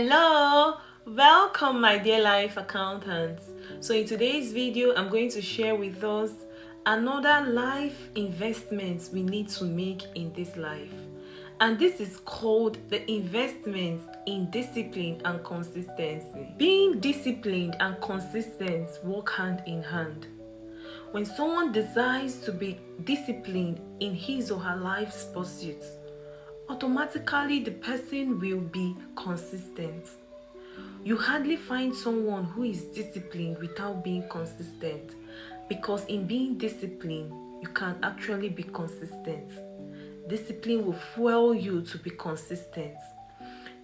Hello, welcome my dear life accountants. So in today's video, I'm going to share with us another life investment we need to make in this life. And this is called the investment in discipline and consistency. Being disciplined and consistent work hand in hand. When someone decides to be disciplined in his or her life's pursuits, automatically the person will be consistent. You hardly find someone who is disciplined without being consistent, because in being disciplined, you can actually be consistent. Discipline will fuel you to be consistent.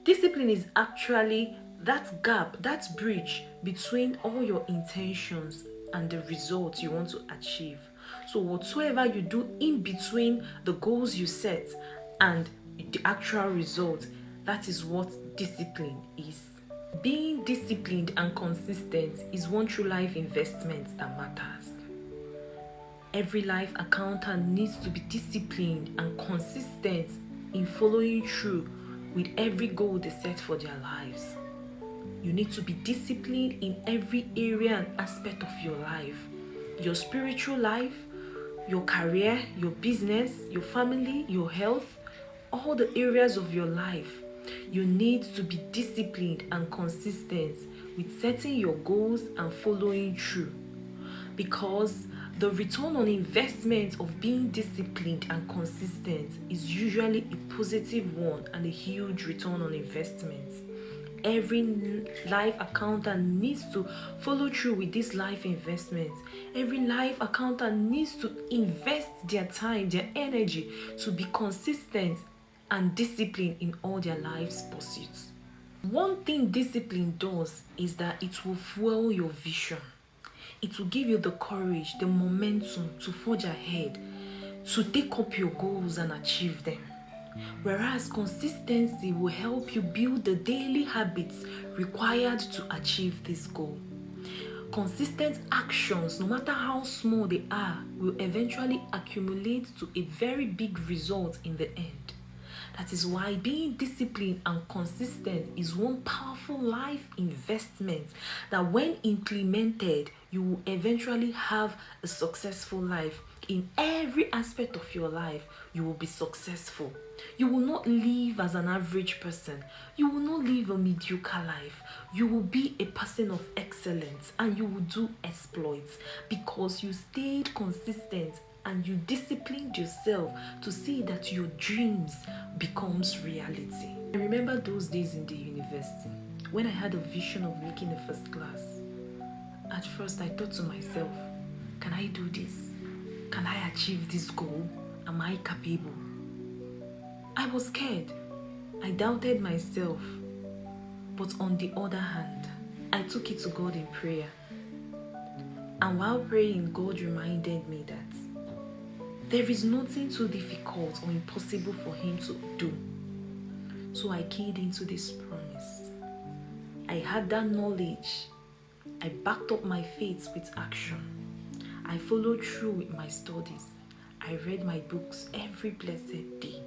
Discipline is actually that gap, that bridge between all your intentions and the results you want to achieve. So whatsoever you do in between the goals you set and the actual result, that is what discipline is. Being disciplined and consistent is one true life investment that matters. Every life accountant needs to be disciplined and consistent in following through with every goal they set for their lives. You need to be disciplined in every area and aspect of your life. Your spiritual life, your career, your business, your family, your health, all the areas of your life. You need to be disciplined and consistent with setting your goals and following through, because the return on investment of being disciplined and consistent is usually a positive one and a huge return on investment. Every life accountant needs to follow through with this life investment. Every life accountant needs to invest their time, their energy to be consistent and disciplined in all their life's pursuits. One thing discipline does is that it will fuel your vision. It will give you the courage, the momentum to forge ahead, to take up your goals and achieve them. Whereas consistency will help you build the daily habits required to achieve this goal. Consistent actions, no matter how small they are, will eventually accumulate to a very big result in the end. That is why being disciplined and consistent is one powerful life investment that when implemented, you will eventually have a successful life. In every aspect of your life, you will be successful. You will not live as an average person. You will not live a mediocre life. You will be a person of excellence and you will do exploits because you stayed consistent and you disciplined yourself to see that your dreams becomes reality. I remember those days in the university when I had a vision of making a first class. At first I thought to myself, can I do this? Can I achieve this goal? Am I capable? I was scared. I doubted myself. But on the other hand, I took it to God in prayer. And while praying, God reminded me that there is nothing too difficult or impossible for Him to do. So I keyed into this promise. I had that knowledge. I backed up my faith with action. I followed through with my studies. I read my books every blessed day.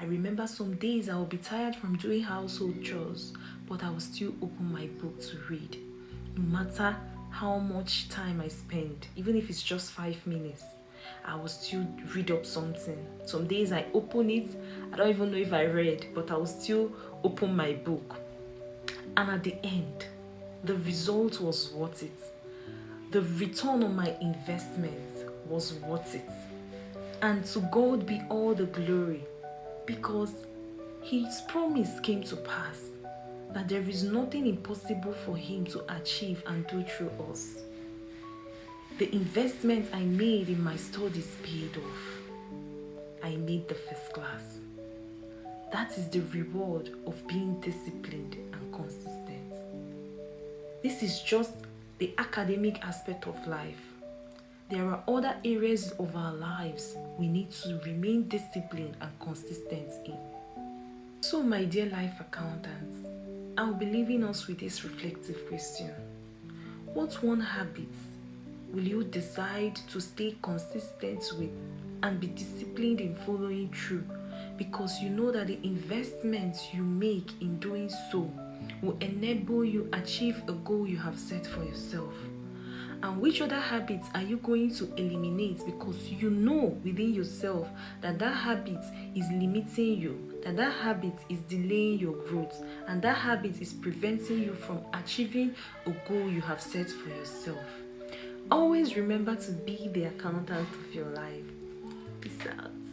I remember some days I would be tired from doing household chores, but I would still open my book to read. No matter how much time I spend, even if it's just 5 minutes, I will still read up something. Some days I open it, I don't even know if I read, but I will still open my book. And at the end, the result was worth it. The return on my investment was worth it. And to God be all the glory, because His promise came to pass, that there is nothing impossible for Him to achieve and do through us. The investment I made in my studies paid off. I made the first class. That is the reward of being disciplined and consistent. This is just the academic aspect of life. There are other areas of our lives we need to remain disciplined and consistent in. So my dear life accountants, I'll be leaving us with this reflective question. What one habit will you decide to stay consistent with and be disciplined in following through, because you know that the investments you make in doing so will enable you achieve a goal you have set for yourself? And which other habits are you going to eliminate because you know within yourself that that habit is limiting you, that that habit is delaying your growth, and that habit is preventing you from achieving a goal you have set for yourself? Always remember to be the accountant of your life. Peace out.